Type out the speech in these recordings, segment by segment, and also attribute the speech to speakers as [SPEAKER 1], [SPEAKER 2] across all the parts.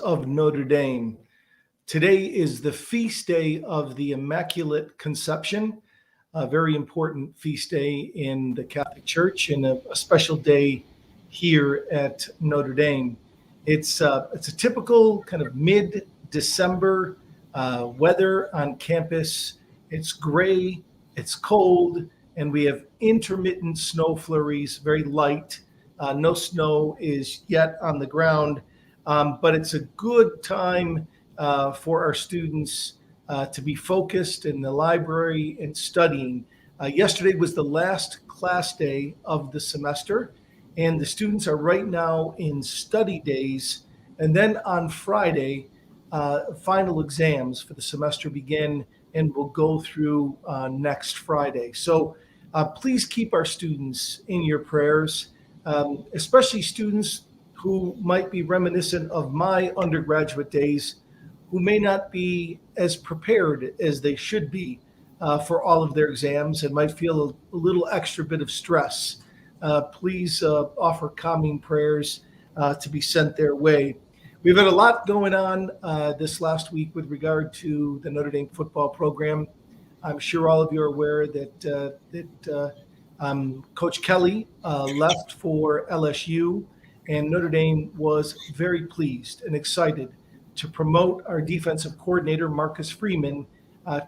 [SPEAKER 1] of Notre Dame. Today is the feast day of the Immaculate Conception, a very important feast day in the Catholic Church and a special day here at Notre Dame. It's a typical kind of mid-December weather on campus. It's gray, it's cold, and we have intermittent snow flurries, very light. No snow is yet on the ground, but it's a good time for our students to be focused in the library and studying. Yesterday was the last class day of the semester, and the students are right now in study days. And then on Friday, final exams for the semester begin and will go through next Friday. So please keep our students in your prayers, especially students who might be reminiscent of my undergraduate days, who may not be as prepared as they should be for all of their exams and might feel a little extra bit of stress. Please offer calming prayers to be sent their way. We've had a lot going on this last week with regard to the Notre Dame football program. I'm sure all of you are aware that Coach Kelly left for LSU, and Notre Dame was very pleased and excited to promote our defensive coordinator, Marcus Freeman,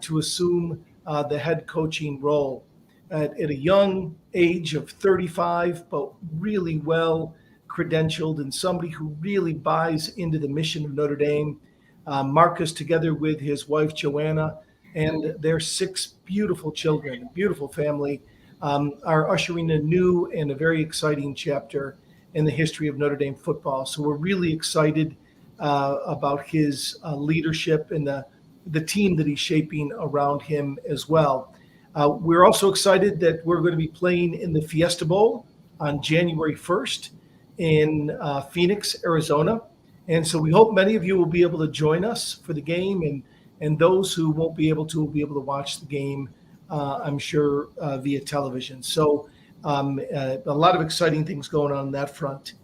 [SPEAKER 1] to assume the head coaching role. At a young age of 35, but really well credentialed and somebody who really buys into the mission of Notre Dame, Marcus, together with his wife, Joanna, and their 6 beautiful children, beautiful family, are ushering a new and a very exciting chapter in the history of Notre Dame football. So we're really excited about his leadership and the team that he's shaping around him as well. We're also excited that we're going to be playing in the Fiesta Bowl on January 1st in Phoenix, Arizona. And so we hope many of you will be able to join us for the game, and those who won't be able to will be able to watch the game, I'm sure, via television. So a lot of exciting things going on that front.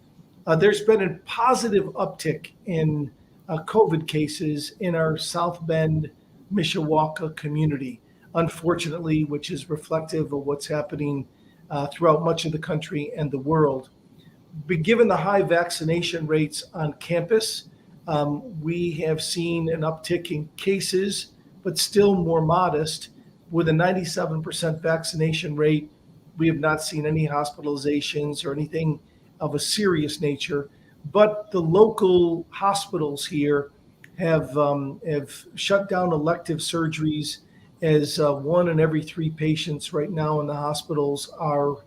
[SPEAKER 1] There's been a positive uptick in COVID cases in our South Bend, Mishawaka community, unfortunately, which is reflective of what's happening throughout much of the country and the world. But given the high vaccination rates on campus, we have seen an uptick in cases, but still more modest. With a 97% vaccination rate, we have not seen any hospitalizations or anything of a serious nature. But the local hospitals here have shut down elective surgeries, as 1 in every 3 patients right now in the hospitals are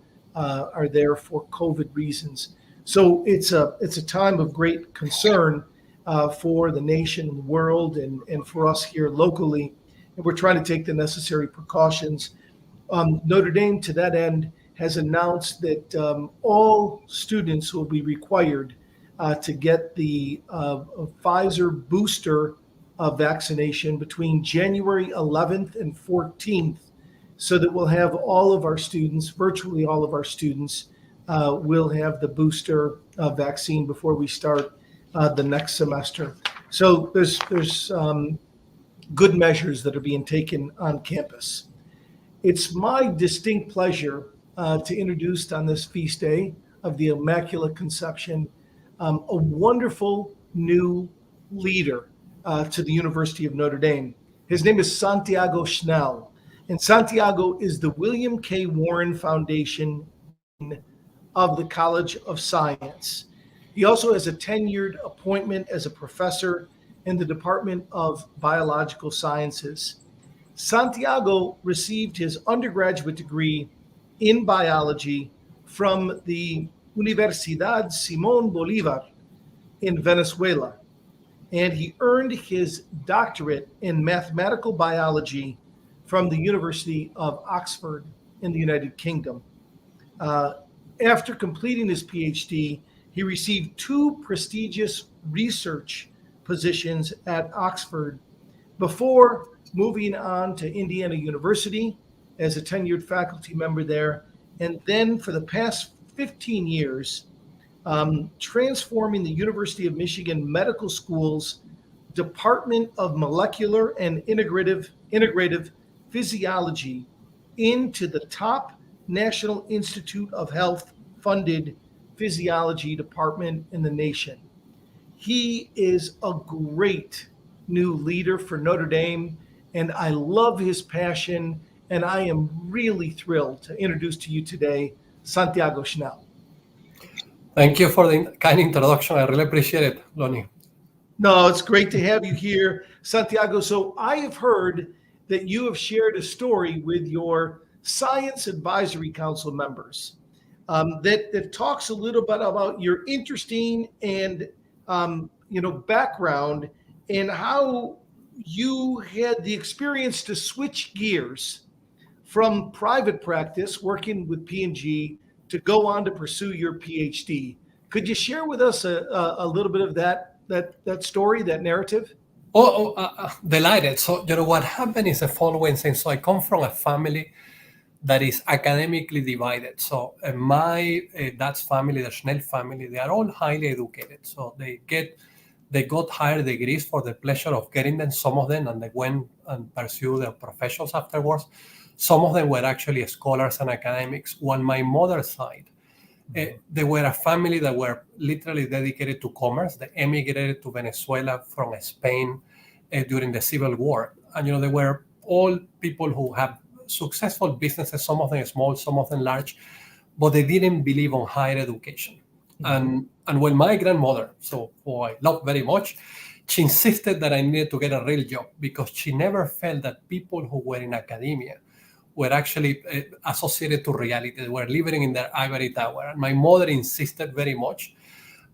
[SPEAKER 1] there for COVID reasons. So it's a time of great concern for the nation and the world and for us here locally. And we're trying to take the necessary precautions. Notre Dame, to that end, has announced that all students will be required to get the Pfizer booster vaccination between January 11th and 14th, so that we'll have all of our students, virtually all of our students, will have the booster vaccine before we start the next semester. So there's good measures that are being taken on campus. It's my distinct pleasure to introduce on this feast day of the Immaculate Conception a wonderful new leader to the University of Notre Dame. His name is Santiago Schnell, and Santiago is the William K. Warren Foundation of the College of Science. He also has a tenured appointment as a professor in the Department of Biological Sciences. Santiago received his undergraduate degree in biology from the Universidad Simón Bolívar in Venezuela, and he earned his doctorate in mathematical biology from the University of Oxford in the United Kingdom. After completing his PhD, he received 2 prestigious research positions at Oxford before moving on to Indiana University as a tenured faculty member there. And then for the past 15 years, transforming the University of Michigan Medical School's Department of Molecular and Integrative Physiology into the top National Institute of Health funded physiology department in the nation. He is a great new leader for Notre Dame, and I love his passion. And I am really thrilled to introduce to you today Santiago Schnell.
[SPEAKER 2] Thank you for the kind introduction. I really appreciate it, Lonnie.
[SPEAKER 1] No, it's great to have you here, Santiago. So I have heard that you have shared a story with your Science Advisory Council members that talks a little bit about your interesting and background and how you had the experience to switch gears from private practice working with P&G to go on to pursue your PhD. Could you share with us a little bit of that story, that narrative?
[SPEAKER 2] Delighted. So, what happened is the following thing. So I come from a family that is academically divided. So my dad's family, the Schnell family, they are all highly educated. So they got higher degrees for the pleasure of getting them, some of them, and they went and pursued their professions afterwards. Some of them were actually scholars and academics. While my mother's side, they were a family that were literally dedicated to commerce. They emigrated to Venezuela from Spain during the Civil War. And, they were all people who have successful businesses, some of them small, some of them large, but they didn't believe on higher education. And when my grandmother, who I love very much, she insisted that I needed to get a real job because she never felt that people who were in academia were actually associated to reality. They were living in their ivory tower. And my mother insisted very much.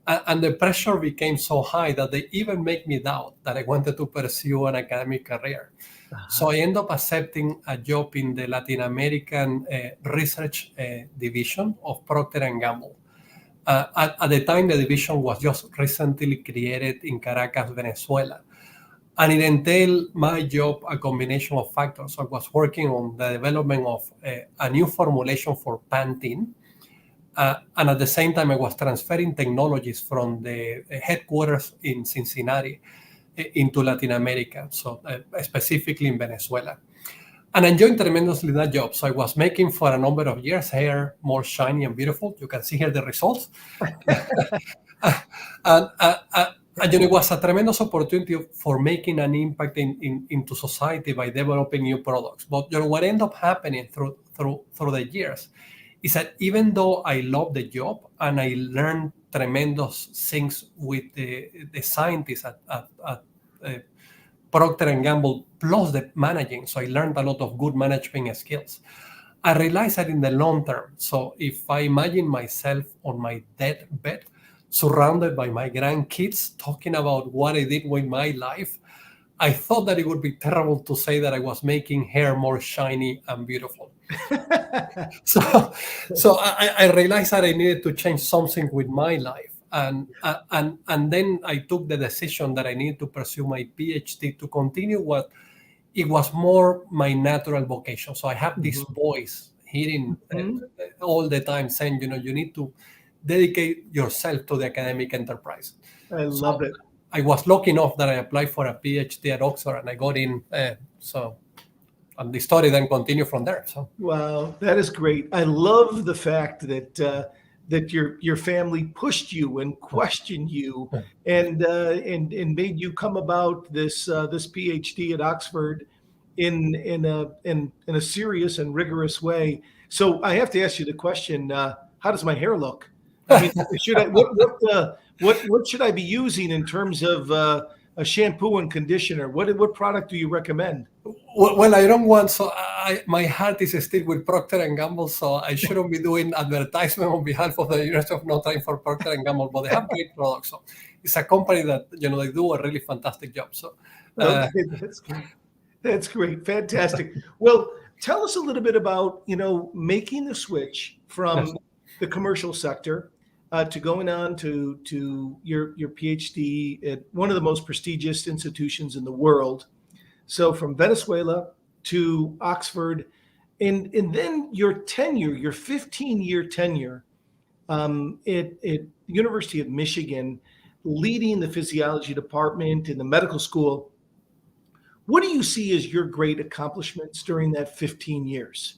[SPEAKER 2] And the pressure became so high that they even made me doubt that I wanted to pursue an academic career. So I ended up accepting a job in the Latin American research division of Procter & Gamble. At the time, the division was just recently created in Caracas, Venezuela. And it entailed my job a combination of factors. So I was working on the development of a new formulation for Pantene. And at the same time, I was transferring technologies from the headquarters in Cincinnati into Latin America, so specifically in Venezuela. And I enjoyed tremendously that job. So I was making for a number of years hair more shiny and beautiful. You can see here the results. And it was a tremendous opportunity for making an impact into society by developing new products. But what ended up happening through the years is that even though I loved the job and I learned tremendous things with the scientists at Procter & Gamble, plus the managing, so I learned a lot of good management skills, I realized that in the long term, so if I imagine myself on my deathbed, surrounded by my grandkids, talking about what I did with my life, I thought that it would be terrible to say that I was making hair more shiny and beautiful. So I realized that I needed to change something with my life. And then I took the decision that I needed to pursue my PhD to continue what it was more my natural vocation. So I have this voice hearing all the time saying, you need to dedicate yourself to the academic enterprise.
[SPEAKER 1] I love it.
[SPEAKER 2] I was lucky enough that I applied for a PhD at Oxford and I got in. And the story then continued from there. So
[SPEAKER 1] wow, that is great. I love the fact that your family pushed you and questioned you and made you come about this PhD at Oxford in a serious and rigorous way. So I have to ask you the question: how does my hair look? I mean, what should I be using in terms of a shampoo and conditioner? What product do you recommend?
[SPEAKER 2] Well, I don't want, so my heart is still with Procter & Gamble, so I shouldn't be doing advertisement on behalf of the University of Notre Dame for Procter & Gamble, but they have great products. So it's a company that, they do a really fantastic job. So
[SPEAKER 1] okay, that's great. That's great. Fantastic. Well, tell us a little bit about, making the switch from the commercial sector to going on to your PhD at one of the most prestigious institutions in the world. So from Venezuela to Oxford, and then your tenure, your 15-year tenure at University of Michigan, leading the physiology department in the medical school. What do you see as your great accomplishments during that 15 years?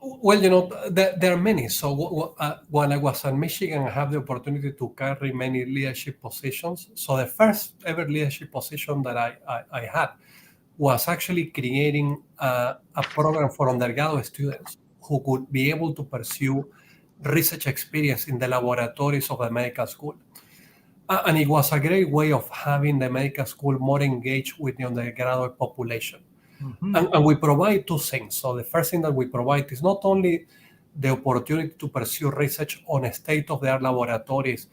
[SPEAKER 2] Well, there are many. So while I was at Michigan, I have the opportunity to carry many leadership positions. So the first ever leadership position that I had was actually creating a program for undergraduate students who could be able to pursue research experience in the laboratories of the medical school. And it was a great way of having the medical school more engaged with the undergraduate population.
[SPEAKER 1] Mm-hmm.
[SPEAKER 2] And we provide two things. So the first thing that we provide is not only the opportunity to pursue research on state-of-the-art laboratories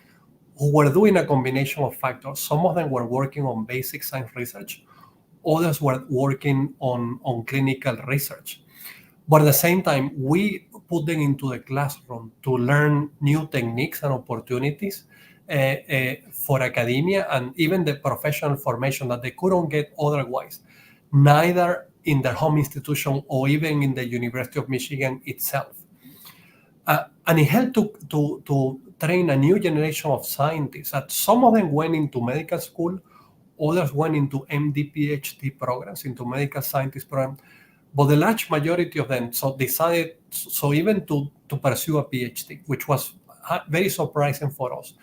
[SPEAKER 2] who were doing a combination of factors. Some of them were working on basic science research. Others were working on clinical research. But at the same time, we put them into the classroom to learn new techniques and opportunities for academia and even the professional formation that they couldn't get otherwise, neither in their home institution or even in the University of Michigan itself. And it helped to train a new generation of scientists. That some of them went into medical school, others went into MD, PhD programs, into medical scientist programs. But the large majority of them decided even to pursue a PhD, which was very surprising for us.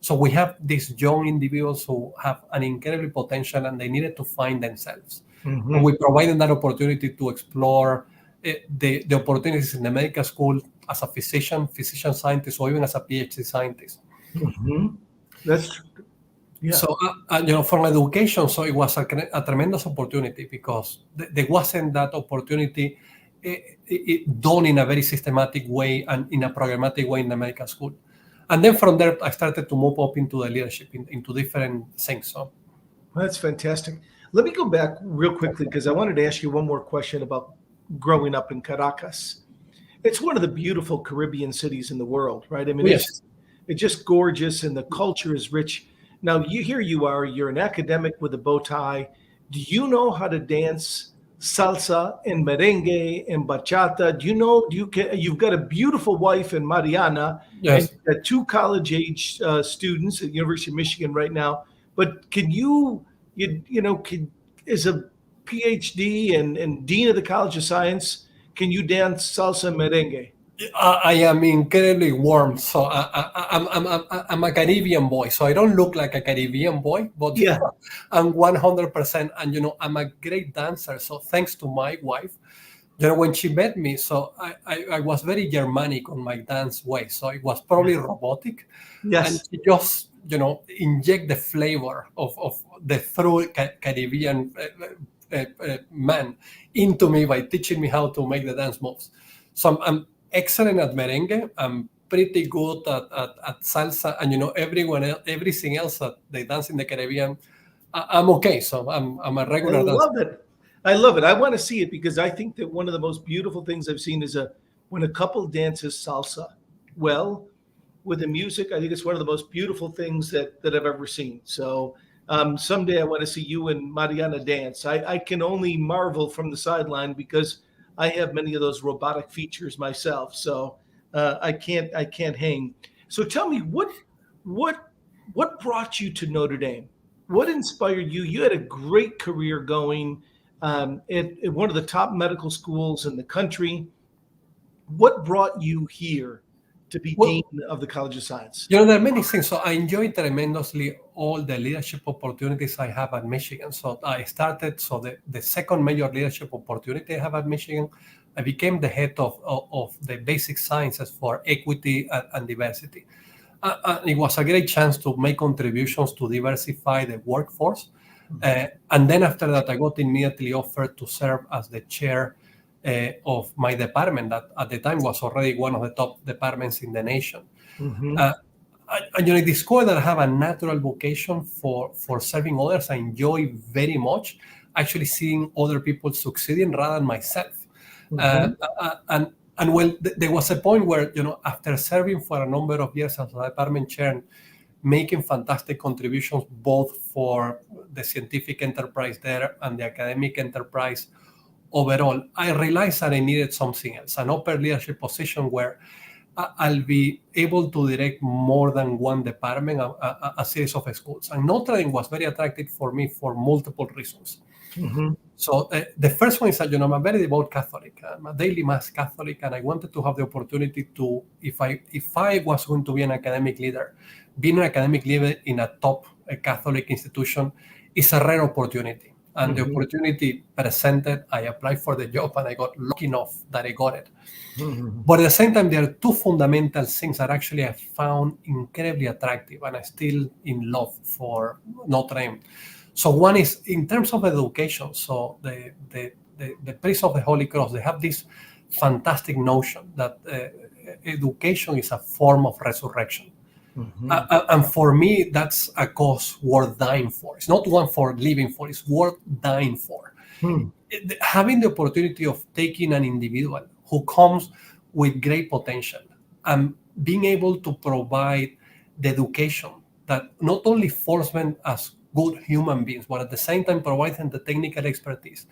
[SPEAKER 2] So we have these young individuals who have an incredible potential and they needed to find themselves.
[SPEAKER 1] Mm-hmm.
[SPEAKER 2] And we provided that opportunity to explore the opportunities in the medical school as a physician scientist, or even as a PhD scientist.
[SPEAKER 1] Mm-hmm. That's true. Yeah.
[SPEAKER 2] So, from education, so it was a tremendous opportunity because there wasn't that opportunity done in a very systematic way and in a programmatic way in the medical school. And then from there, I started to move up into the leadership, into different things. So
[SPEAKER 1] that's fantastic. Let me go back real quickly because I wanted to ask you one more question about growing up in Caracas. It's one of the beautiful Caribbean cities in the world, right? I mean,
[SPEAKER 2] yes.
[SPEAKER 1] it's just gorgeous and the culture is rich. Now, you're an academic with a bow tie. Do you know how to dance salsa and merengue and bachata? You've got a beautiful wife in Mariana,
[SPEAKER 2] Yes.
[SPEAKER 1] and you've got two college-age students at the University of Michigan right now. But can as a PhD and Dean of the College of Science, can you dance salsa and merengue?
[SPEAKER 2] I am incredibly warm, so I'm a Caribbean boy. So I don't look like a Caribbean boy, but
[SPEAKER 1] Yeah.
[SPEAKER 2] I'm 100%. And I'm a great dancer. So thanks to my wife, when she met me, so I was very Germanic on my dance way. So it was probably robotic.
[SPEAKER 1] Yes.
[SPEAKER 2] And she just inject the flavor of the true Caribbean man into me by teaching me how to make the dance moves. So I'm excellent at merengue. I'm pretty good at salsa, and everything else that they dance in the Caribbean, I'm okay. So I'm a regular dancer.
[SPEAKER 1] I love it. I want to see it because I think that one of the most beautiful things I've seen is when a couple dances salsa well with the music. I think it's one of the most beautiful things that I've ever seen. So someday I want to see you and Mariana dance. I can only marvel from the sideline because I have many of those robotic features myself, so I can't hang. So tell me, what brought you to Notre Dame? What inspired you? You had a great career going at one of the top medical schools in the country. What brought you here to be dean of the College of Science?
[SPEAKER 2] There are many things. So I enjoyed tremendously all the leadership opportunities I have at Michigan. So I started, the second major leadership opportunity I have at Michigan, I became the head of the basic sciences for equity and diversity. It was a great chance to make contributions to diversify the workforce. And then after that, I got immediately offered to serve as the chair of my department that at the time was already one of the top departments in the nation.
[SPEAKER 1] Mm-hmm.
[SPEAKER 2] I discovered that I have a natural vocation for serving others. I enjoy very much actually seeing other people succeeding rather than myself.
[SPEAKER 1] Mm-hmm.
[SPEAKER 2] There was a point where, after serving for a number of years as a department chair and making fantastic contributions both for the scientific enterprise there and the academic enterprise overall, I realized that I needed something else, an upper leadership position where I'll be able to direct more than one department, a series of schools. And Notre Dame was very attractive for me for multiple reasons.
[SPEAKER 1] Mm-hmm.
[SPEAKER 2] So the first one is that, I'm a very devout Catholic. I'm a daily Mass Catholic, and I wanted to have the opportunity to, if I was going to be an academic leader, being an academic leader in a top Catholic institution is a rare opportunity. And the opportunity presented, I applied for the job, and I got lucky enough that I got it.
[SPEAKER 1] Mm-hmm.
[SPEAKER 2] But at the same time, there are two fundamental things that actually I found incredibly attractive, and I'm still in love for Notre Dame. So one is in terms of education. So the priests of the Holy Cross, they have this fantastic notion that education is a form of resurrection.
[SPEAKER 1] Mm-hmm.
[SPEAKER 2] And for me, that's a cause worth dying for. It's not one for living for, it's worth dying for. Having the opportunity of taking an individual who comes with great potential and being able to provide the education that not only forms them as good human beings, but at the same time provides them the technical expertise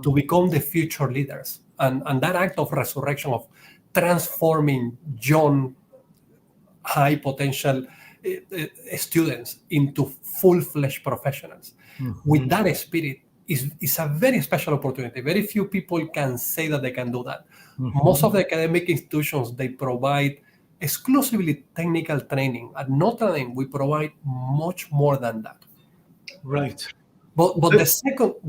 [SPEAKER 2] to become the future leaders. And that act of resurrection, of transforming young, high potential students into full-fledged professionals. With that spirit is a very special opportunity. Very few people can say that they can do that. Most of the academic institutions, they provide exclusively technical training. At Notre Dame, we provide much more than that.
[SPEAKER 1] Right.
[SPEAKER 2] But the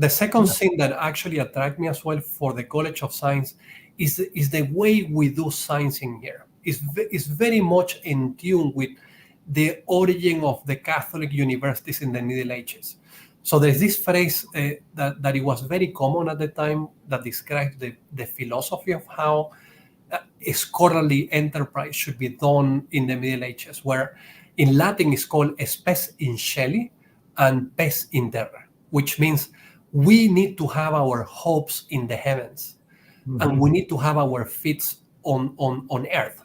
[SPEAKER 2] second thing that actually attracted me as well for the College of Science is the way we do science in here. It's very much in tune with the origin of the Catholic universities in the Middle Ages. So there's this phrase that it was very common at the time that describes the philosophy of how a scholarly enterprise should be done in the Middle Ages, where in Latin it's called spes in Caeli and pes in terra, which means we need to have our hopes in the heavens, and we need to have our feet on earth.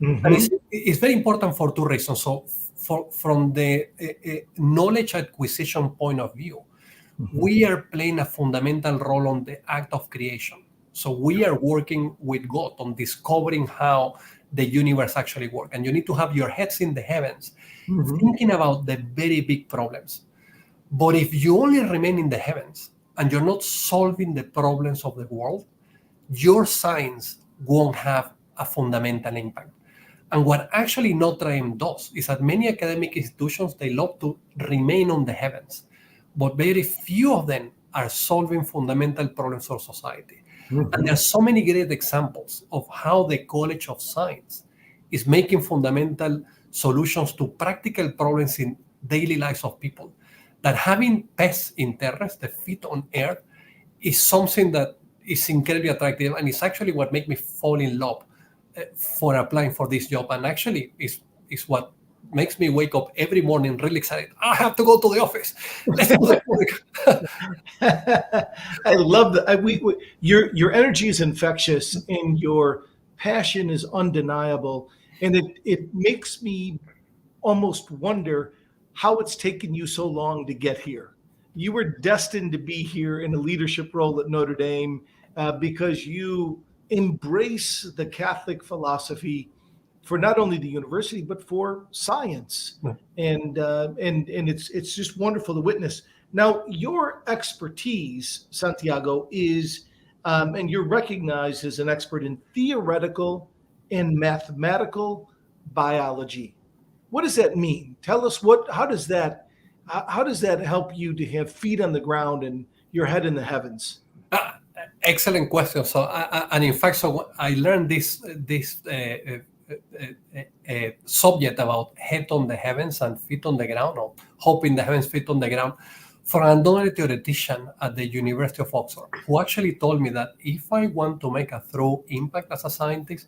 [SPEAKER 2] And it's very important for two reasons. So from the knowledge acquisition point of view, we are playing a fundamental role on the act of creation. So we are working with God on discovering how the universe actually works. And you need to have your heads in the heavens, thinking about the very big problems. But if you only remain in the heavens and you're not solving the problems of the world, your science won't have a fundamental impact. And what actually Notre Dame does is that many academic institutions, they love to remain on the heavens, but very few of them are solving fundamental problems of society. And there are so many great examples of how the College of Science is making fundamental solutions to practical problems in daily lives of people, that having pes in terra, the feet on earth, is something that is incredibly attractive, and it's actually what made me fall in love for applying for this job. And actually is what makes me wake up every morning really excited. I have to go to the office. Let's do the work.
[SPEAKER 1] I love that. Your energy is infectious and your passion is undeniable. And it makes me almost wonder how it's taken you so long to get here. You were destined to be here in a leadership role at Notre Dame because you embrace the Catholic philosophy for not only the university but for science, and it's just wonderful to witness. Now, your expertise, Santiago, is and you're recognized as an expert in theoretical and mathematical biology. What does that mean? Tell us how does that help you to have feet on the ground and your head in the heavens?
[SPEAKER 2] Excellent question. So, and in fact, so I learned this subject about head on the heavens and feet on the ground, or hope in the heavens, feet on the ground, from another theoretician at the University of Oxford, who actually told me that if I want to make a true impact as a scientist,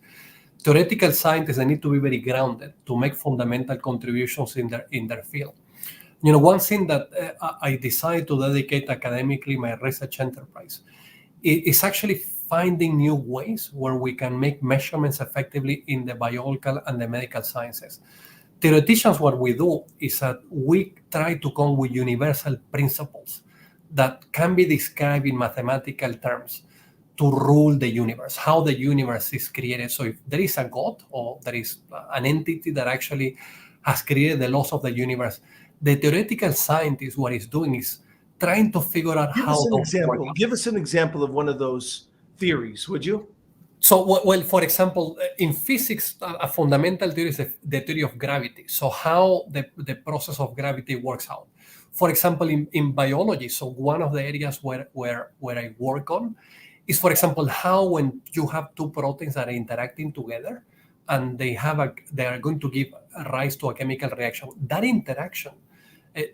[SPEAKER 2] theoretical scientists, they need to be very grounded to make fundamental contributions in their field. One thing that I decided to dedicate academically my research enterprise is actually finding new ways where we can make measurements effectively in the biological and the medical sciences. Theoreticians, what we do is that we try to come with universal principles that can be described in mathematical terms to rule the universe, how the universe is created. So if there is a God or there is an entity that actually has created the laws of the universe, the theoretical scientist, what he's doing is trying to figure out
[SPEAKER 1] Give
[SPEAKER 2] how
[SPEAKER 1] us an
[SPEAKER 2] those work.
[SPEAKER 1] example. Give us an example of one of those theories, would you?
[SPEAKER 2] So, well, for example, in physics, a fundamental theory is the theory of gravity. So how the process of gravity works out. For example, in biology, so one of the areas where I work on is, for example, how when you have two proteins that are interacting together and they are going to give rise to a chemical reaction, that interaction,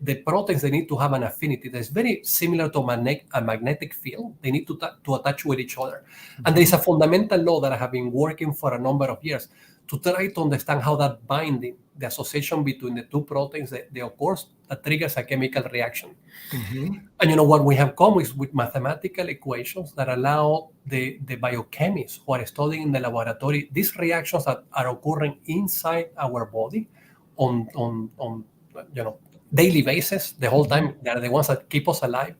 [SPEAKER 2] the proteins, they need to have an affinity that's very similar to a magnetic field. They need to attach with each other. And there is a fundamental law that I have been working for a number of years to try to understand how that binding, the association between the two proteins, the occurs, that triggers a chemical reaction. And what we have come is with mathematical equations that allow the biochemists who are studying in the laboratory these reactions that are occurring inside our body on daily basis, the whole time. They are the ones that keep us alive.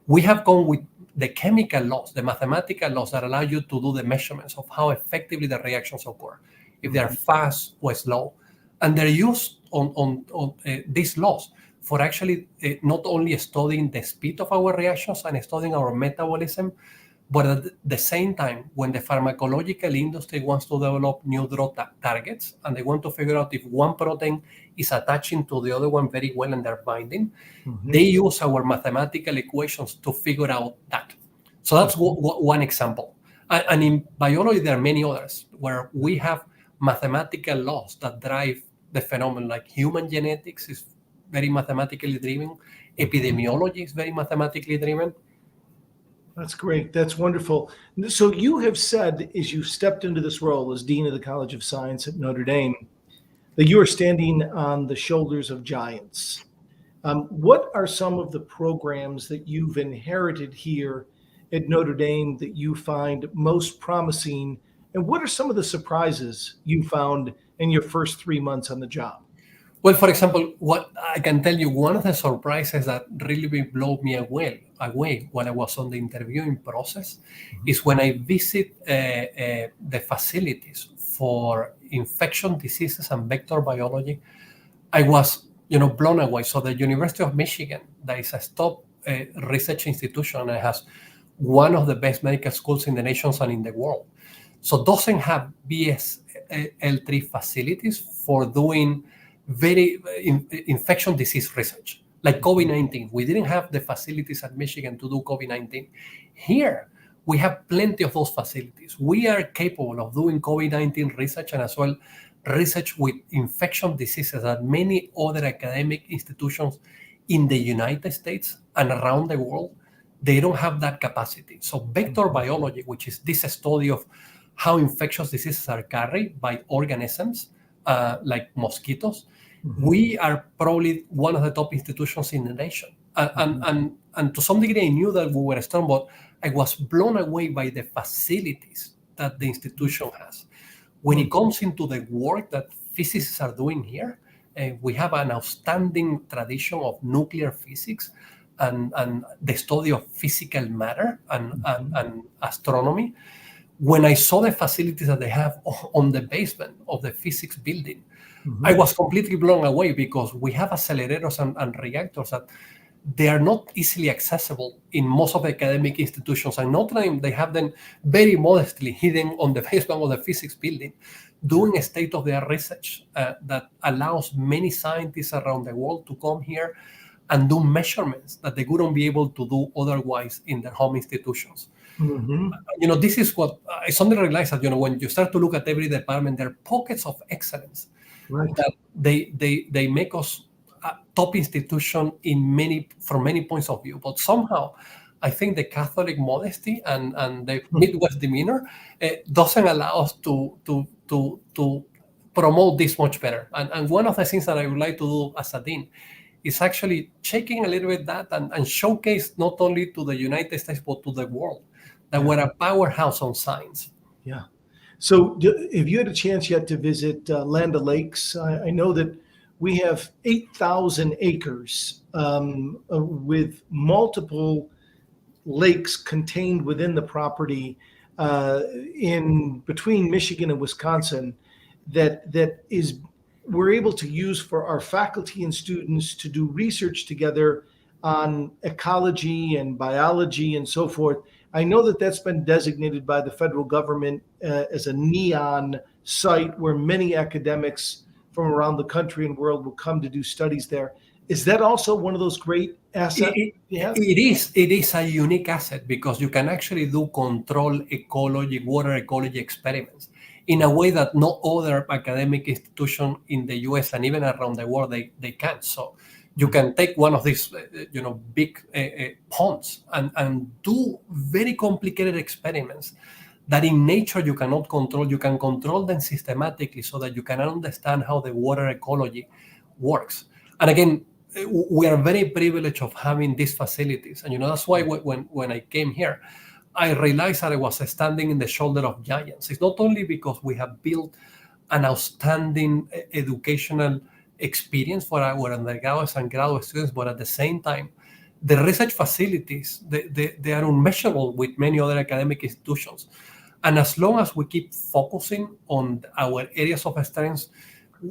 [SPEAKER 2] We have gone with the chemical laws, the mathematical laws that allow you to do the measurements of how effectively the reactions occur, if they are fast or slow. And they're used on these laws for actually not only studying the speed of our reactions and studying our metabolism, but at the same time, when the pharmacological industry wants to develop new drug targets and they want to figure out if one protein is attaching to the other one very well and they're binding, they use our mathematical equations to figure out that. So that's one example. And in biology, there are many others where we have mathematical laws that drive the phenomenon, like human genetics is very mathematically driven. Epidemiology is very mathematically driven.
[SPEAKER 1] That's great. That's wonderful. So you have said, as you stepped into this role as Dean of the College of Science at Notre Dame, that you are standing on the shoulders of giants. What are some of the programs that you've inherited here at Notre Dame that you find most promising? And what are some of the surprises you found in your first 3 months on the job?
[SPEAKER 2] Well, for example, what I can tell you, one of the surprises that really blew me away when I was on the interviewing process is when I visit the facilities for infection diseases and vector biology. I was, blown away. So the University of Michigan, that is a top research institution and has one of the best medical schools in the nation and in the world. So doesn't have BSL-3 facilities for doing very infection disease research, like COVID-19. We didn't have the facilities at Michigan to do COVID-19. Here, we have plenty of those facilities. We are capable of doing COVID-19 research and as well research with infection diseases that many other academic institutions in the United States and around the world, they don't have that capacity. So vector biology, which is this study of how infectious diseases are carried by organisms like mosquitoes, we are probably one of the top institutions in the nation. And to some degree, I knew that we were strong, but I was blown away by the facilities that the institution has. When it comes into the work that physicists are doing here, we have an outstanding tradition of nuclear physics and the study of physical matter and astronomy. When I saw the facilities that they have on the basement of the physics building, I was completely blown away because we have accelerators and reactors that they are not easily accessible in most of the academic institutions. And Notre Dame, they have them very modestly hidden on the basement of the physics building, doing a state-of-the-art research that allows many scientists around the world to come here and do measurements that they wouldn't be able to do otherwise in their home institutions. This is what I suddenly realized that, when you start to look at every department, there are pockets of excellence that they make us a top institution from many points of view. But somehow, I think the Catholic modesty and the Midwest demeanor doesn't allow us to promote this much better. And one of the things that I would like to do as a dean is actually checking a little bit that and showcase not only to the United States, but to the world that we're a powerhouse on science.
[SPEAKER 1] Yeah. So have you had a chance yet to visit Land O'Lakes? I know that we have 8,000 acres with multiple lakes contained within the property in between Michigan and Wisconsin that is we're able to use for our faculty and students to do research together on ecology and biology and so forth. I know that that's been designated by the federal government as a neon site where many academics from around the country and world will come to do studies there. Is that also one of those great assets?
[SPEAKER 2] It is a unique asset because you can actually do control ecology, water ecology experiments in a way that no other academic institution in the US and even around the world they can. So you can take one of these big ponds and do very complicated experiments that in nature you cannot control. You can control them systematically so that you can understand how the water ecology works. And again, we are very privileged of having these facilities. And that's why when I came here, I realized that I was standing in the shoulder of giants. It's not only because we have built an outstanding educational experience for our undergraduates and graduate students, but at the same time, the research facilities, they are unmeasurable with many other academic institutions. And as long as we keep focusing on our areas of strength,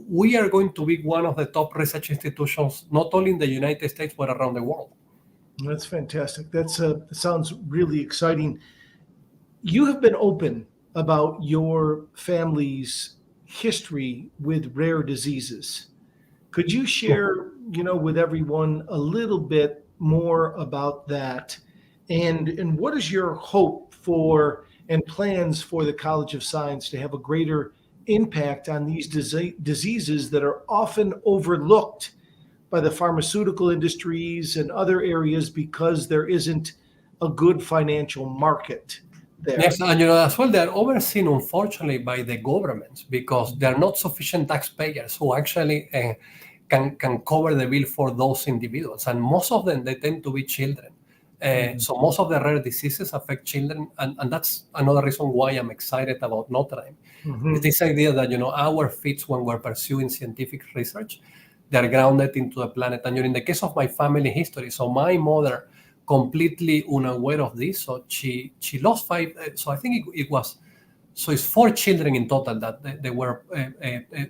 [SPEAKER 2] we are going to be one of the top research institutions, not only in the United States, but around the world.
[SPEAKER 1] That's fantastic. That sounds really exciting. You have been open about your family's history with rare diseases. Could you share, with everyone a little bit more about that? And what is your hope for and plans for the College of Science to have a greater impact on these diseases that are often overlooked by the pharmaceutical industries and other areas because there isn't a good financial market there?
[SPEAKER 2] Yes, and as well, they're overseen, unfortunately, by the governments because there are not sufficient taxpayers who actually can cover the bill for those individuals. And most of them, they tend to be children. So most of the rare diseases affect children, and that's another reason why I'm excited about Notre. Is this idea that our feats when we're pursuing scientific research, they're grounded into the planet. And in the case of my family history, so my mother, completely unaware of this, so she lost 5. So I think it was. So it's 4 children in total that they were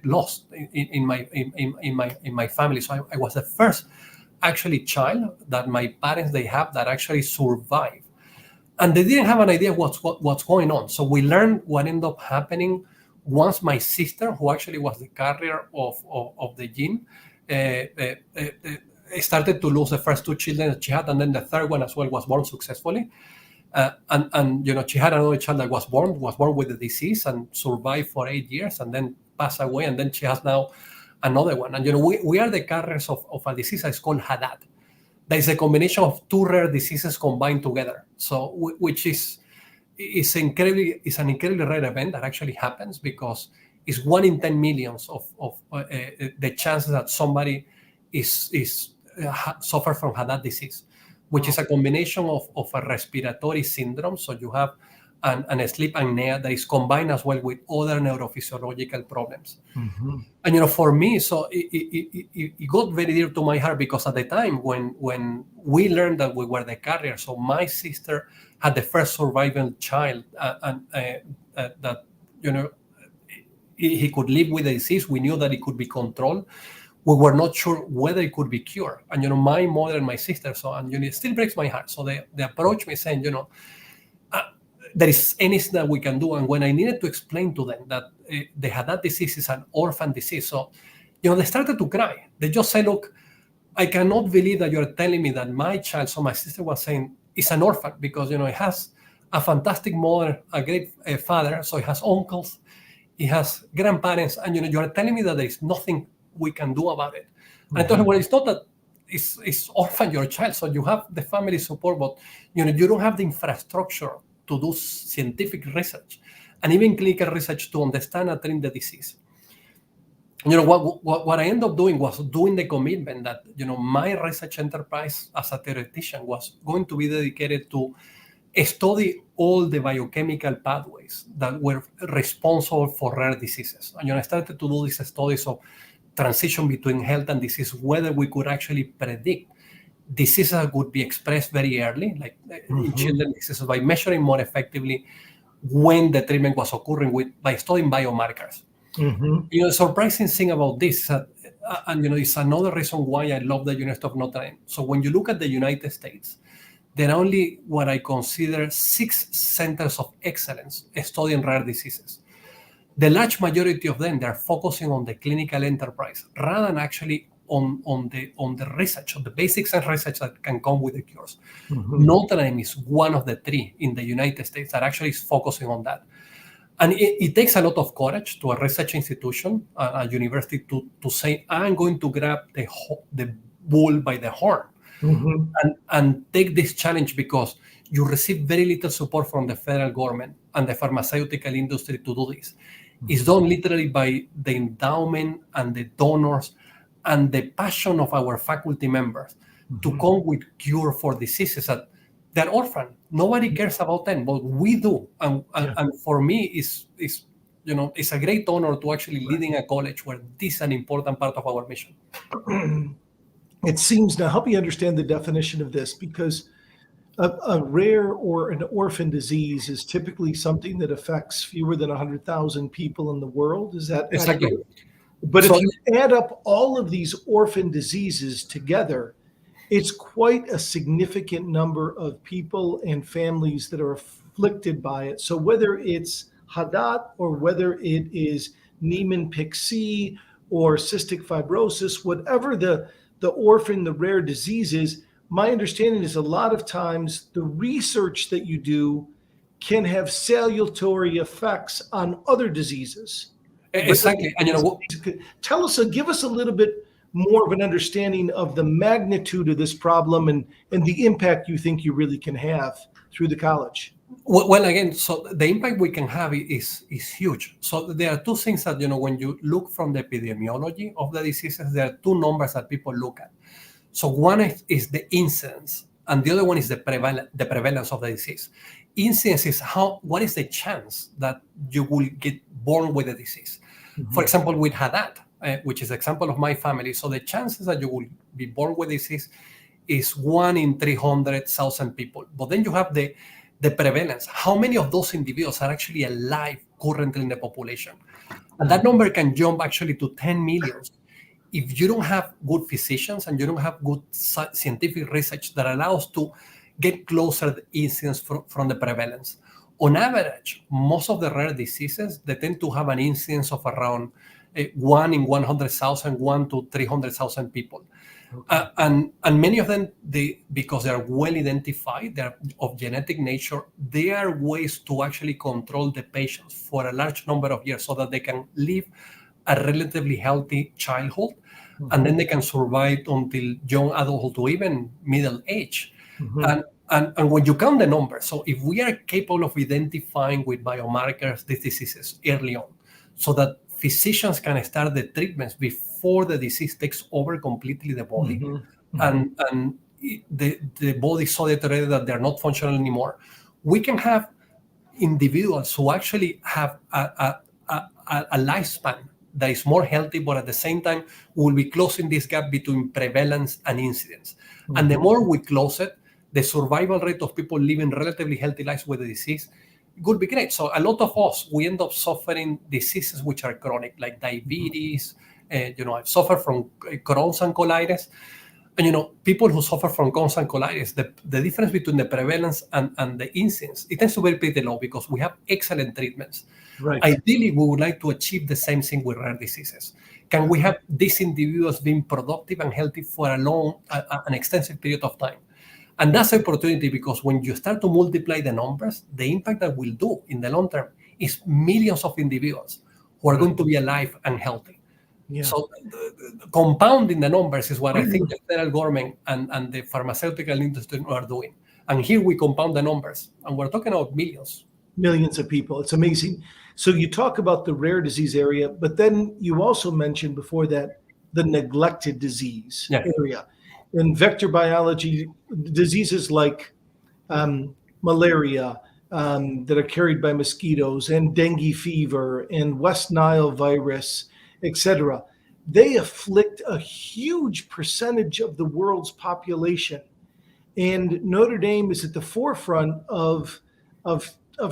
[SPEAKER 2] lost in my family. So I was the first actually child that my parents they have that actually survived, and they didn't have an idea what's going on. So we learned what ended up happening once my sister, who actually was the carrier of the gene, started to lose the first 2 children that she had, and then the third one as well was born successfully. And she had another child that was born with the disease and survived for 8 years and then passed away, and then she has now another one. And we are the carriers of a disease that's called Haddad. That is a combination of 2 rare diseases combined together. So which is an incredibly rare event that actually happens because it's 1 in 10 millions of the chances that somebody suffer from Haddad disease, which is a combination of a respiratory syndrome. So you have an sleep apnea that is combined as well with other neurophysiological problems. And for me, so it got very dear to my heart because at the time when we learned that we were the carrier, so my sister had the first surviving child, and that he could live with the disease. We knew that it could be controlled. We were not sure whether it could be cured. And my mother and my sister, it still breaks my heart. So they approached me saying, there is anything that we can do. And when I needed to explain to them that the Haddad disease is an orphan disease, so they started to cry. They just say, look, I cannot believe that you're telling me that my child, so my sister was saying, is an orphan because, it has a fantastic mother, a great father, so it has uncles, it has grandparents, and, you're telling me that there is nothing we can do about it. And I told her, well, it's not that it's orphan your child, so you have the family support, but, you don't have the infrastructure to do scientific research and even clinical research to understand and treat the disease. What I ended up doing was doing the commitment that, my research enterprise as a theoretician was going to be dedicated to study all the biochemical pathways that were responsible for rare diseases. And, I started to do these studies of transition between health and disease, whether we could actually predict diseases would be expressed very early, like in children diseases, by measuring more effectively when the treatment was occurring by studying biomarkers. The surprising thing about this is that, and it's another reason why I love the University of Notre. So when you look at the United States, there are only what I consider 6 centers of excellence studying rare diseases. The large majority of them, they're focusing on the clinical enterprise rather than actually on the research, on the basics and research that can come with the cures. Notre Dame is one of the 3 in the United States that actually is focusing on that. And it takes a lot of courage to a research institution, a university, to say, I'm going to grab the bull by the horn and take this challenge, because you receive very little support from the federal government and the pharmaceutical industry to do this. It's done literally by the endowment and the donors and the passion of our faculty members to come with cure for diseases that they're orphan. Nobody cares about them, but we do. And for me, it's a great honor to actually leading a college where this is an important part of our mission.
[SPEAKER 1] It seems, now help me understand the definition of this, because a rare or an orphan disease is typically something that affects fewer than 100,000 people in the world. Is that
[SPEAKER 2] exactly?
[SPEAKER 1] Accurate? But so, if you add up all of these orphan diseases together, it's quite a significant number of people and families that are afflicted by it. So whether it's Hadat or whether it is Niemann-Pick C or cystic fibrosis, whatever the orphan, the rare disease is, my understanding is a lot of times the research that you do can have salutary effects on other diseases.
[SPEAKER 2] Exactly. And
[SPEAKER 1] tell us, give us a little bit more of an understanding of the magnitude of this problem and the impact you think you really can have through the college.
[SPEAKER 2] Well, again, so the impact we can have is huge. So there are 2 things that, when you look from the epidemiology of the diseases, there are 2 numbers that people look at. So one is the incidence, and the other one is the prevalence of the disease. Incidence is what is the chance that you will get born with the disease. For example, with Hadat, which is an example of my family. So the chances that you will be born with disease is 1 in 300,000 people. But then you have the prevalence. How many of those individuals are actually alive currently in the population? And that number can jump actually to 10 million. If you don't have good physicians and you don't have good scientific research that allows to get closer the incidence from the prevalence. On average, most of the rare diseases, they tend to have an incidence of around 1 in 100,000, 1 to 300,000 people. Okay. And many of them, because they are well identified, they're of genetic nature, there are ways to actually control the patients for a large number of years so that they can live a relatively healthy childhood, and then they can survive until young adulthood or even middle age. And when you count the numbers, so if we are capable of identifying with biomarkers these diseases early on, so that physicians can start the treatments before the disease takes over completely the body, and the body is so deteriorated that they're not functional anymore, we can have individuals who actually have a lifespan that is more healthy, but at the same time, we'll be closing this gap between prevalence and incidence. And the more we close it, the survival rate of people living relatively healthy lives with the disease would be great. So a lot of us, we end up suffering diseases which are chronic, like diabetes. I've suffered from Crohn's and colitis. And, people who suffer from Crohn's and colitis, the difference between the prevalence and the incidence, it tends to be pretty low because we have excellent treatments. Right. Ideally, we would like to achieve the same thing with rare diseases. Can we have these individuals being productive and healthy for an extensive period of time? And that's an opportunity, because when you start to multiply the numbers, the impact that we'll do in the long term is millions of individuals who are going to be alive and healthy. Yeah. So compounding the numbers is what I think the federal government and the pharmaceutical industry are doing. And here we compound the numbers, and we're talking about millions.
[SPEAKER 1] Millions of people. It's amazing. So you talk about the rare disease area, but then you also mentioned before that the neglected disease area. In vector biology, diseases like malaria that are carried by mosquitoes, and dengue fever, and West Nile virus, etc. they afflict a huge percentage of the world's population. And Notre Dame is at the forefront of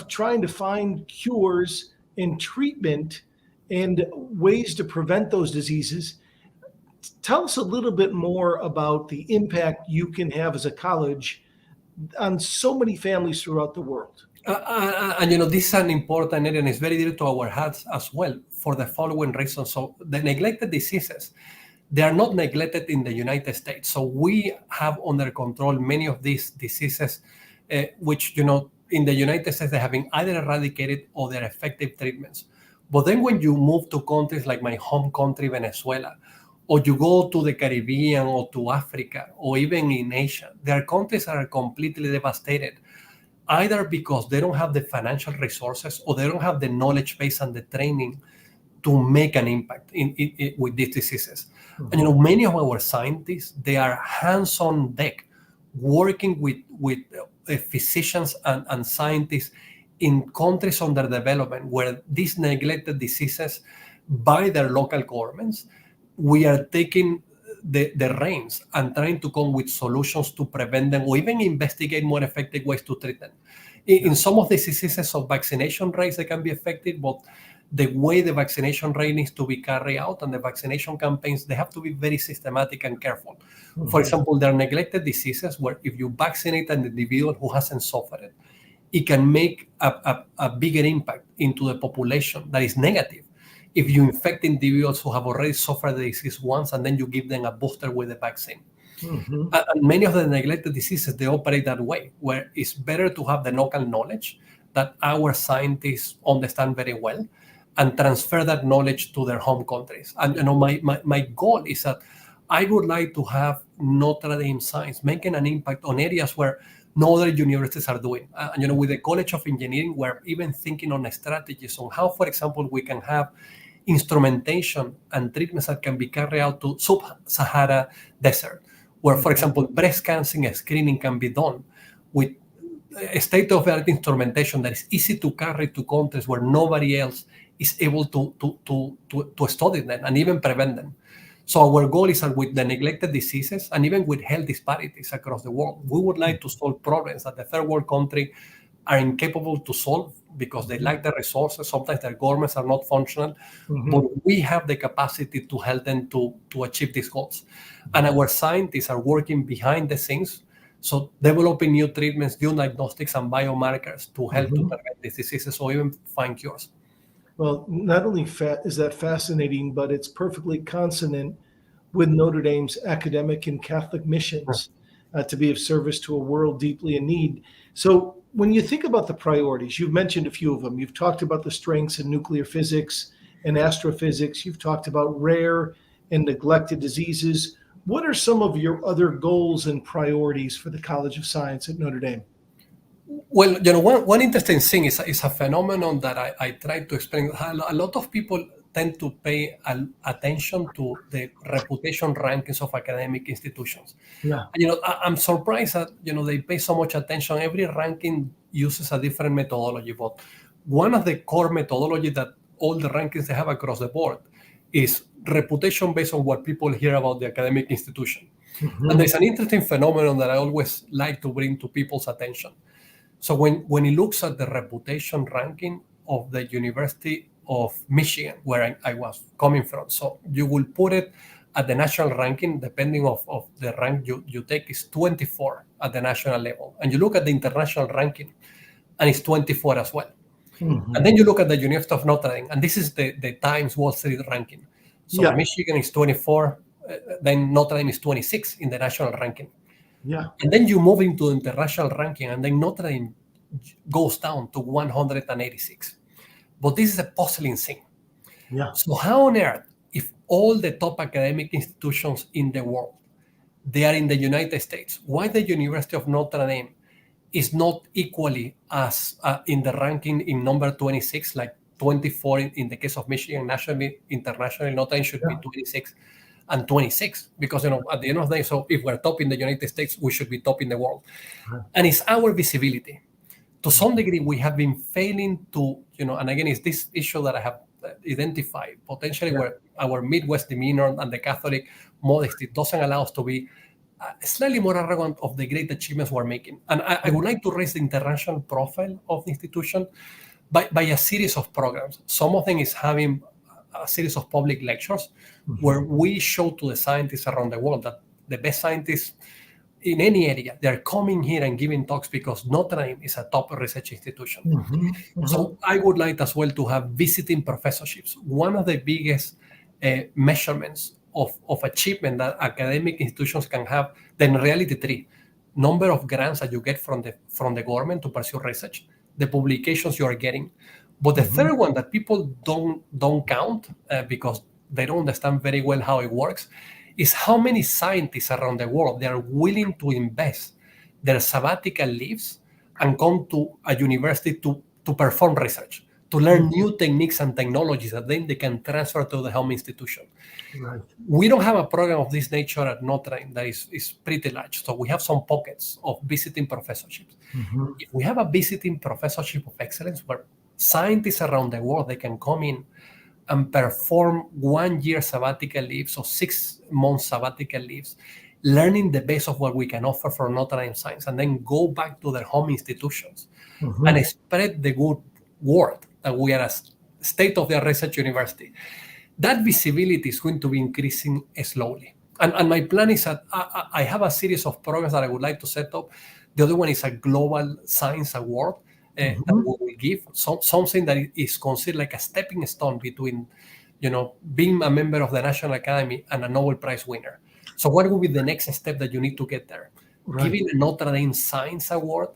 [SPEAKER 1] trying to find cures and treatment and ways to prevent those diseases. Tell us a little bit more about the impact you can have as a college on so many families throughout the world.
[SPEAKER 2] And this is an important area, and it's very dear to our hearts as well for the following reasons. So the neglected diseases, they are not neglected in the United States. So we have under control many of these diseases, which, in the United States, they have been either eradicated or they're effective treatments. But then when you move to countries like my home country, Venezuela, or you go to the Caribbean or to Africa, or even in Asia, there are countries that are completely devastated, either because they don't have the financial resources or they don't have the knowledge base and the training to make an impact with these diseases. Mm-hmm. And many of our scientists, they are hands on deck working with physicians and scientists in countries under development where these neglected diseases by their local governments, we are taking the reins and trying to come with solutions to prevent them or even investigate more effective ways to treat them. In some of the diseases of vaccination rates, they can be effective, but the way the vaccination rate needs to be carried out and the vaccination campaigns, they have to be very systematic and careful. Mm-hmm. For example, there are neglected diseases where if you vaccinate an individual who hasn't suffered it, it can make a bigger impact into the population that is negative. If you infect individuals who have already suffered the disease once and then you give them a booster with the vaccine. Mm-hmm. And many of the neglected diseases, they operate that way, where it's better to have the local knowledge that our scientists understand very well and transfer that knowledge to their home countries. And my goal is that I would like to have Notre Dame science making an impact on areas where no other universities are doing. With the College of Engineering, we're even thinking on strategies on how, for example, we can have instrumentation and treatments that can be carried out to sub-Sahara desert, where, for example, breast cancer screening can be done with state-of-the-art instrumentation that is easy to carry to countries where nobody else is able to study them and even prevent them. So our goal is that with the neglected diseases and even with health disparities across the world, we would like to solve problems that the third world country are incapable to solve because they lack the resources. Sometimes their governments are not functional, but we have the capacity to help them to achieve these goals. And our scientists are working behind the scenes, so developing new treatments, new diagnostics and biomarkers to help to prevent these diseases or even find cures.
[SPEAKER 1] Well, not only is that fascinating, but it's perfectly consonant with Notre Dame's academic and Catholic missions to be of service to a world deeply in need. So when you think about the priorities, you've mentioned a few of them. You've talked about the strengths in nuclear physics and astrophysics. You've talked about rare and neglected diseases. What are some of your other goals and priorities for the College of Science at Notre Dame?
[SPEAKER 2] Well, one interesting thing is a phenomenon that I try to explain. A lot of people tend to pay attention to the reputation rankings of academic institutions. Yeah. And, I'm surprised that, they pay so much attention. Every ranking uses a different methodology, but one of the core methodology that all the rankings they have across the board is reputation based on what people hear about the academic institution. And there's an interesting phenomenon that I always like to bring to people's attention. So when he looks at the reputation ranking of the University of Michigan, where I was coming from, so you will put it at the national ranking, depending of the rank you take, is 24 at the national level. And you look at the international ranking, and it's 24 as well. And then you look at the University of Notre Dame, and this is the Times Wall Street ranking. So Michigan is 24, then Notre Dame is 26 in the national ranking. Yeah. And then you move into the international ranking, and then Notre Dame goes down to 186. But this is a puzzling thing. Yeah. So how on earth, if all the top academic institutions in the world, they are in the United States, why the University of Notre Dame is not equally as in the ranking in number 26, like 24 in the case of Michigan, nationally, internationally, Notre Dame should be 26. And 26, because at the end of the day, so if we're top in the United States, we should be top in the world. And it's our visibility. To some degree, we have been failing to, and again, it's this issue that I have identify potentially where our Midwest demeanor and the Catholic modesty doesn't allow us to be slightly more arrogant of the great achievements we're making. And I would like to raise the international profile of the institution by a series of programs. Some of them is having a series of public lectures where we show to the scientists around the world that the best scientists in any area, they're coming here and giving talks because Notre Dame is a top research institution. So I would like as well to have visiting professorships. One of the biggest measurements of achievement that academic institutions can have, then reality three, number of grants that you get from the government to pursue research, the publications you are getting. But the third one that people don't count because they don't understand very well how it works is how many scientists around the world they are willing to invest their sabbatical leaves and come to a university to perform research, to learn new techniques and technologies that then they can transfer to the home institution.
[SPEAKER 1] Right.
[SPEAKER 2] We don't have a program of this nature at Notre Dame that is pretty large. So we have some pockets of visiting professorships. If we have a visiting professorship of excellence where scientists around the world, they can come in and perform 1 year sabbatical leaves or 6 months sabbatical leaves, learning the base of what we can offer for Notre Dame science, and then go back to their home institutions and spread the good word that we are a state-of-the-art research university. That visibility is going to be increasing slowly. And my plan is that I have a series of programs that I would like to set up. The other one is a global science award that we will give, something that is considered like a stepping stone between, being a member of the National Academy and a Nobel Prize winner. So what will be the next step that you need to get there? Right. Giving a Notre Dame Science Award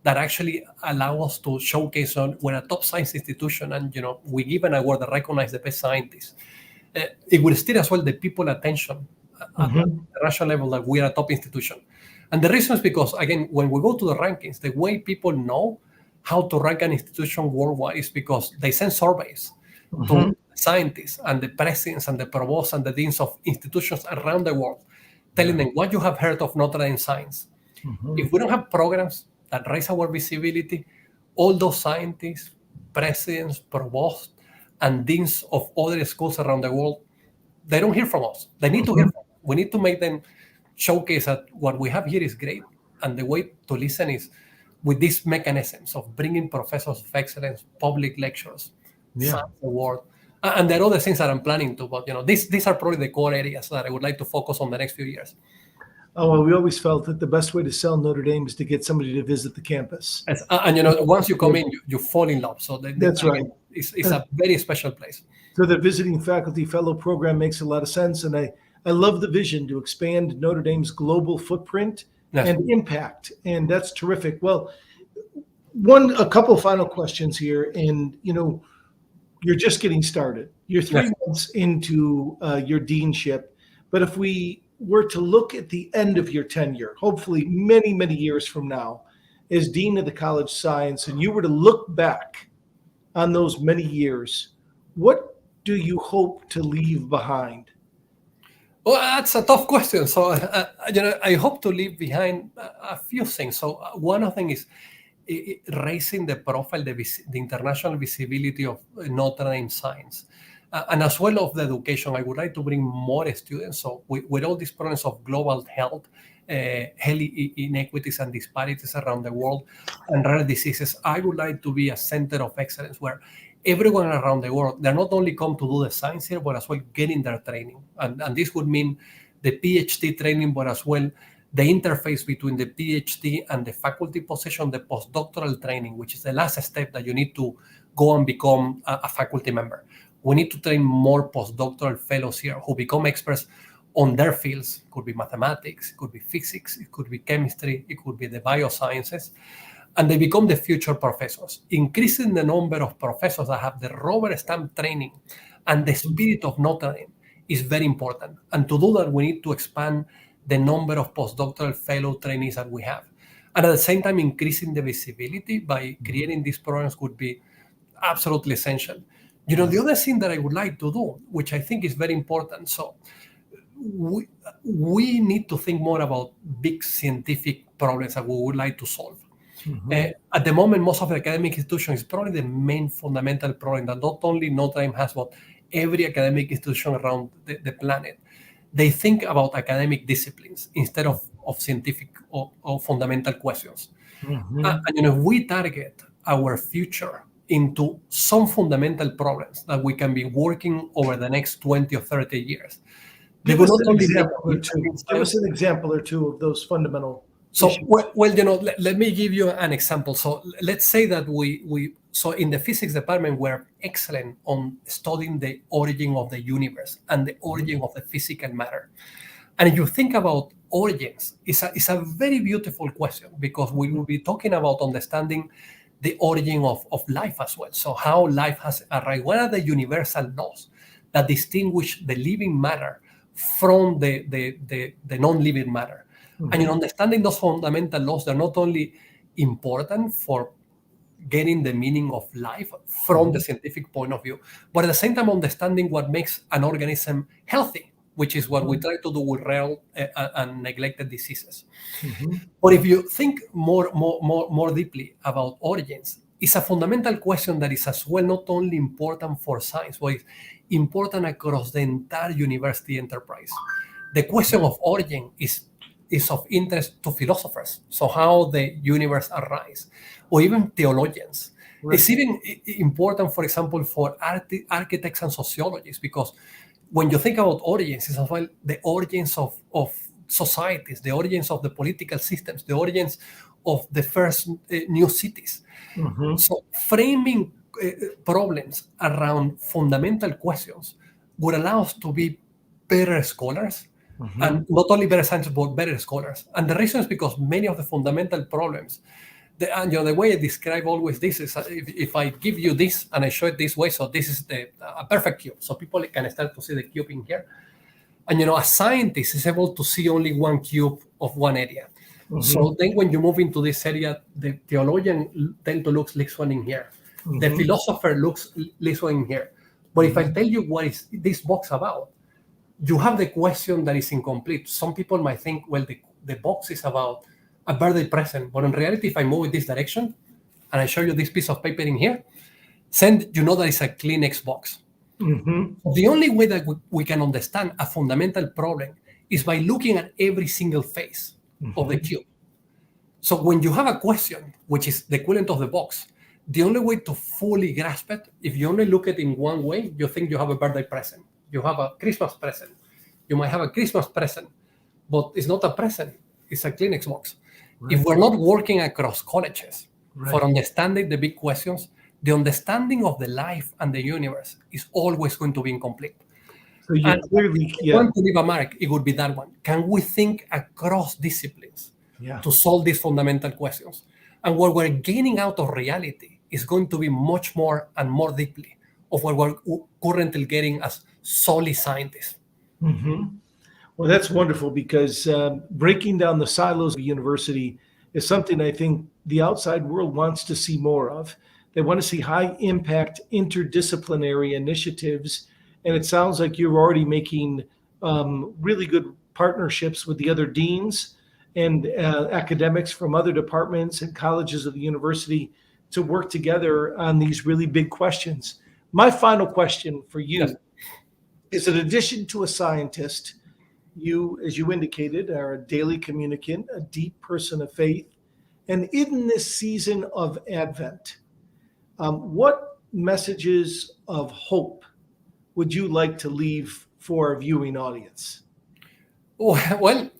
[SPEAKER 2] that actually allow us to showcase we're a top science institution and, we give an award that recognizes the best scientists. It will steer as well the people attention at the national level that we are a top institution. And the reason is because, again, when we go to the rankings, the way people know how to rank an institution worldwide is because they send surveys to scientists and the presidents and the provosts and the deans of institutions around the world, telling them what you have heard of Notre Dame science. If we don't have programs that raise our visibility, all those scientists, presidents, provosts, and deans of other schools around the world, they don't hear from us. They need to hear from us. We need to make them showcase that what we have here is great. And the way to listen is with these mechanisms of bringing professors of excellence, public lectures, science award, and there are other things that I'm planning to. But these are probably the core areas that I would like to focus on the next few years.
[SPEAKER 1] Oh, well, we always felt that the best way to sell Notre Dame is to get somebody to visit the campus.
[SPEAKER 2] Yes. And once you come in, you fall in love. So
[SPEAKER 1] that's right.
[SPEAKER 2] It's a very special place.
[SPEAKER 1] So the visiting faculty fellow program makes a lot of sense. And I love the vision to expand Notre Dame's global footprint and impact. And that's terrific. Well, a couple final questions here. And, you're just getting started. You're 3 months into your deanship. But if we were to look at the end of your tenure, hopefully many, many years from now, as Dean of the College of Science, and you were to look back on those many years, what do you hope to leave behind?
[SPEAKER 2] Well, that's a tough question. So, I hope to leave behind a few things. So one of them is raising the profile, the international visibility of Notre Dame science. And as well of the education, I would like to bring more students. So with all these problems of global health, health inequities and disparities around the world, and rare diseases, I would like to be a center of excellence where everyone around the world, they're not only come to do the science here, but as well getting their training. And this would mean the PhD training, but as well the interface between the PhD and the faculty position, the postdoctoral training, which is the last step that you need to go and become a faculty member. We need to train more postdoctoral fellows here who become experts on their fields. It could be mathematics, it could be physics, it could be chemistry, it could be the biosciences. And they become the future professors. Increasing the number of professors that have the rubber stamp training and the spirit of Notre Dame is very important. And to do that, we need to expand the number of postdoctoral fellow trainees that we have. And at the same time, increasing the visibility by creating these programs would be absolutely essential. The other thing that I would like to do, which I think is very important, so we need to think more about big scientific problems that we would like to solve. At the moment, most of the academic institutions is probably the main fundamental problem that not only Notre Dame has, but every academic institution around the planet. They think about academic disciplines instead of scientific or fundamental questions. And if we target our future into some fundamental problems that we can be working over the next 20 or 30 years, they
[SPEAKER 1] Give
[SPEAKER 2] will
[SPEAKER 1] us
[SPEAKER 2] not
[SPEAKER 1] an
[SPEAKER 2] only make
[SPEAKER 1] example or two. Give us an example or two of those fundamental
[SPEAKER 2] So,
[SPEAKER 1] issues.
[SPEAKER 2] let me give you an example. So let's say that so in the physics department, we're excellent on studying the origin of the universe and the origin of the physical matter. And if you think about origins, it's a very beautiful question, because we will be talking about understanding the origin of life as well. So how life has arrived. What are the universal laws that distinguish the living matter from the non-living matter? And in understanding those fundamental laws, they're not only important for getting the meaning of life from the scientific point of view, but at the same time understanding what makes an organism healthy, which is what we try to do with rare and neglected diseases. But if you think more deeply about origins, it's a fundamental question that is as well not only important for science, but it's important across the entire university enterprise. The question of origin is of interest to philosophers. So how the universe arises, or even theologians. Right. It's even important, for example, for architects and sociologists, because when you think about origins, it's as well the origins of societies, the origins of the political systems, the origins of the first new cities. So framing problems around fundamental questions would allow us to be better scholars, and not only better scientists, but better scholars. And the reason is because many of the fundamental problems, the way I describe always this is, if I give you this and I show it this way, so this is a perfect cube, so people can start to see the cube in here. And a scientist is able to see only one cube of one area. So then when you move into this area, the theologian tend to look this one in here. The philosopher looks this one in here. But if I tell you what is this box about, you have the question that is incomplete. Some people might think, well, the box is about a birthday present. But in reality, if I move in this direction and I show you this piece of paper in here, then you know that it's a Kleenex box. The only way that we can understand a fundamental problem is by looking at every single face of the cube. So when you have a question, which is the equivalent of the box, the only way to fully grasp it, if you only look at it in one way, you think you have a birthday present. You have a Christmas present. You might have a Christmas present, but it's not a present. It's a Kleenex box. Right. If we're not working across colleges for understanding the big questions, the understanding of the life and the universe is always going to be incomplete.
[SPEAKER 1] So you clearly,
[SPEAKER 2] if you want to leave a mark, it would be that one. Can we think across disciplines to solve these fundamental questions? And what we're gaining out of reality is going to be much more and more deeply of what we're currently getting as solely scientists.
[SPEAKER 1] Well, that's wonderful, because breaking down the silos of a university is something I think the outside world wants to see more of. They want to see high impact interdisciplinary initiatives. And it sounds like you're already making really good partnerships with the other deans and academics from other departments and colleges of the university to work together on these really big questions. My final question for you is, in addition to a scientist, you, as you indicated, are a daily communicant, a deep person of faith. And in this season of Advent, what messages of hope would you like to leave for our viewing audience?
[SPEAKER 2] Well,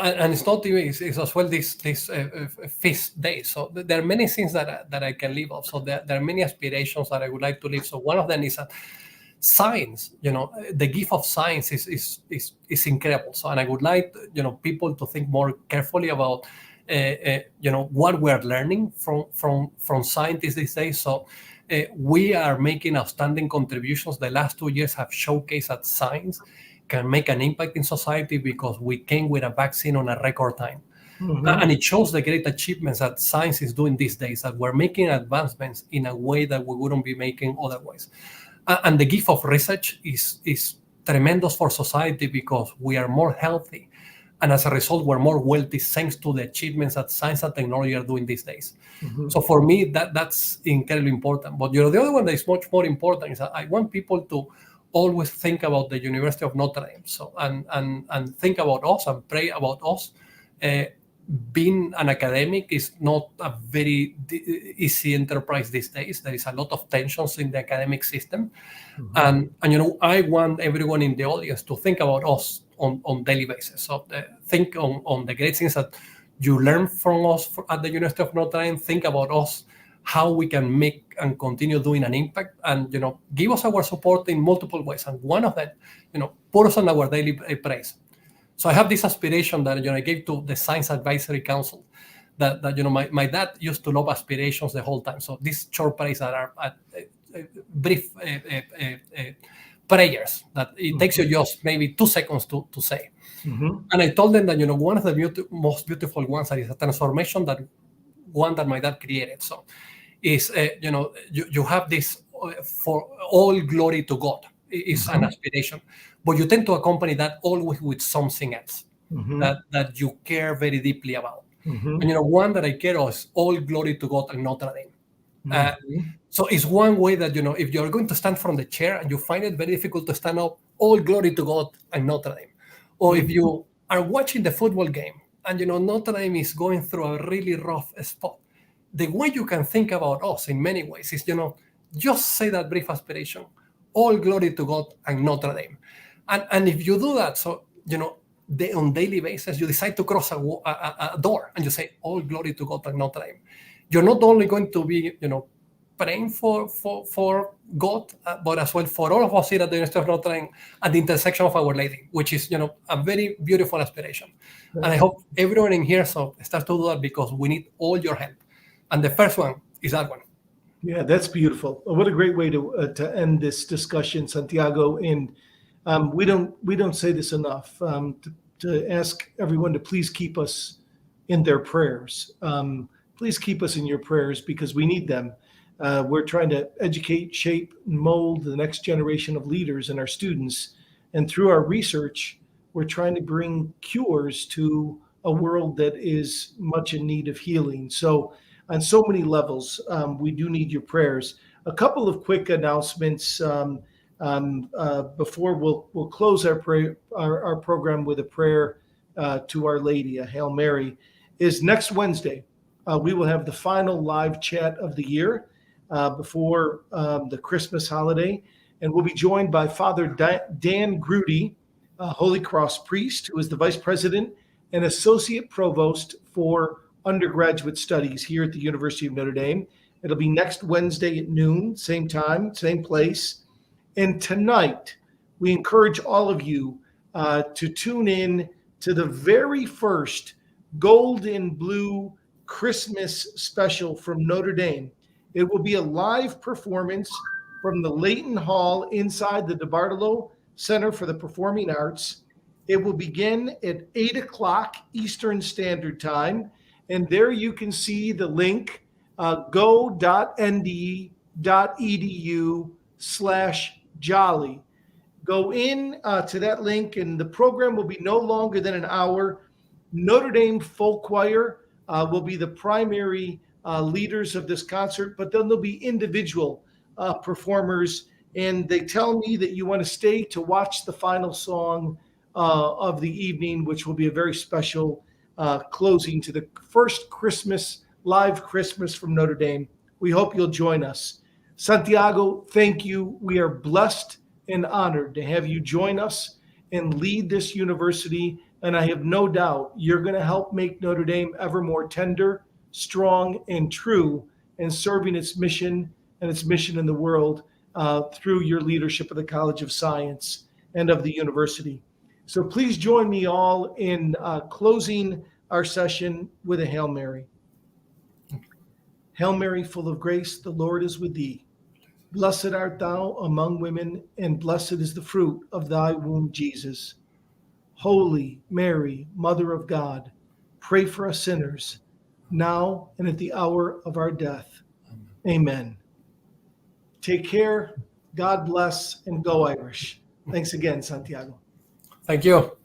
[SPEAKER 2] and it's not even, it's as well this feast day. So there are many things that I can leave off. So there are many aspirations that I would like to leave. So one of them is that science, the gift of science is incredible. So, and I would like, people to think more carefully about, what we're learning from scientists these days. So we are making outstanding contributions. The last 2 years have showcased that science can make an impact in society, because we came with a vaccine on a record time. And it shows the great achievements that science is doing these days, that we're making advancements in a way that we wouldn't be making otherwise. And the gift of research is tremendous for society, because we are more healthy And as a result, we're more wealthy thanks to the achievements that science and technology are doing these days.
[SPEAKER 1] Mhm.
[SPEAKER 2] So for me, that's incredibly important. But the other one that is much more important is that I want people to always think about the University of Notre Dame. So and think about us and pray about us. Being an academic is not a very easy enterprise these days. There is a lot of tensions in the academic system.
[SPEAKER 1] Mhm.
[SPEAKER 2] And I want everyone in the audience to think about us on daily basis. So think on the great things that you learn from us at the University of Notre Dame. Think about us, how we can make and continue doing an impact, and give us our support in multiple ways. And one of them, put us on our daily praise. So I have this aspiration that I gave to the Science Advisory Council. That my dad used to love aspirations the whole time. So these short prayers that are brief prayers that it takes you just maybe 2 seconds to say.
[SPEAKER 1] Mhm.
[SPEAKER 2] And I told them that one of the most beautiful ones that is a transformation that my dad created. So is you have this for all glory to God is an
[SPEAKER 1] Mhm.
[SPEAKER 2] aspiration, but you tend to accompany that always with something else
[SPEAKER 1] Mhm.
[SPEAKER 2] that you care very deeply about.
[SPEAKER 1] Mhm.
[SPEAKER 2] And one that I care of is all glory to God and Notre Dame.
[SPEAKER 1] Mhm.
[SPEAKER 2] So it's one way that, if you're going to stand from the chair and you find it very difficult to stand up, all glory to God and Notre Dame. Or if
[SPEAKER 1] Mhm.
[SPEAKER 2] you are watching the football game and, Notre Dame is going through a really rough spot, the way you can think about us in many ways is, just say that brief aspiration, all glory to God and Notre Dame. And if you do that, so, on daily basis, you decide to cross a door and you say, all glory to God and Notre Dame. You're not only going to be, praying for God, but as well for all of us here at the University of Notre Dame at the intersection of Our Lady, which is, a very beautiful aspiration. And I hope everyone in here starts to do that, because we need all your help. And the first one is that one.
[SPEAKER 1] Yeah, that's beautiful. What a great way to end this discussion, Santiago. And we don't say this enough, to ask everyone to please keep us in their prayers. Please keep us in your prayers, because we need them. We're trying to educate, shape, and mold the next generation of leaders and our students. And through our research, we're trying to bring cures to a world that is much in need of healing. So, on so many levels, we do need your prayers. A couple of quick announcements before we'll close our program with a prayer to Our Lady, a Hail Mary. Is next Wednesday. We will have the final live chat of the year before the Christmas holiday, and we'll be joined by Father Dan Grudy, Holy Cross priest, who is the vice president and associate provost for undergraduate studies here at the University of Notre Dame. It'll be next Wednesday at noon, same time, same place. And tonight, we encourage all of you to tune in to the very first Gold and Blue Christmas special from Notre Dame. It will be a live performance from the Leighton Hall inside the DeBartolo Center for the Performing Arts. It will begin at 8 o'clock Eastern Standard Time. And there you can see the link, go.nd.edu/jolly. Go in to that link, and the program will be no longer than an hour. Notre Dame Folk Choir will be the primary leaders of this concert, but then there'll be individual performers. And they tell me that you want to stay to watch the final song of the evening, which will be a very special closing to the first live Christmas from Notre Dame. We hope you'll join us. Santiago, thank you. We are blessed and honored to have you join us and lead this university. And I have no doubt you're going to help make Notre Dame ever more tender, strong, and true in serving its mission and its mission in the world through your leadership of the College of Science and of the university. So please join me all in closing our session with a Hail Mary. Hail Mary, full of grace, the Lord is with thee. Blessed art thou among women, and blessed is the fruit of thy womb, Jesus. Holy Mary, Mother of God, pray for us sinners, now and at the hour of our death. Amen. Take care. God bless, and go Irish. Thanks again, Santiago.
[SPEAKER 2] Thank you.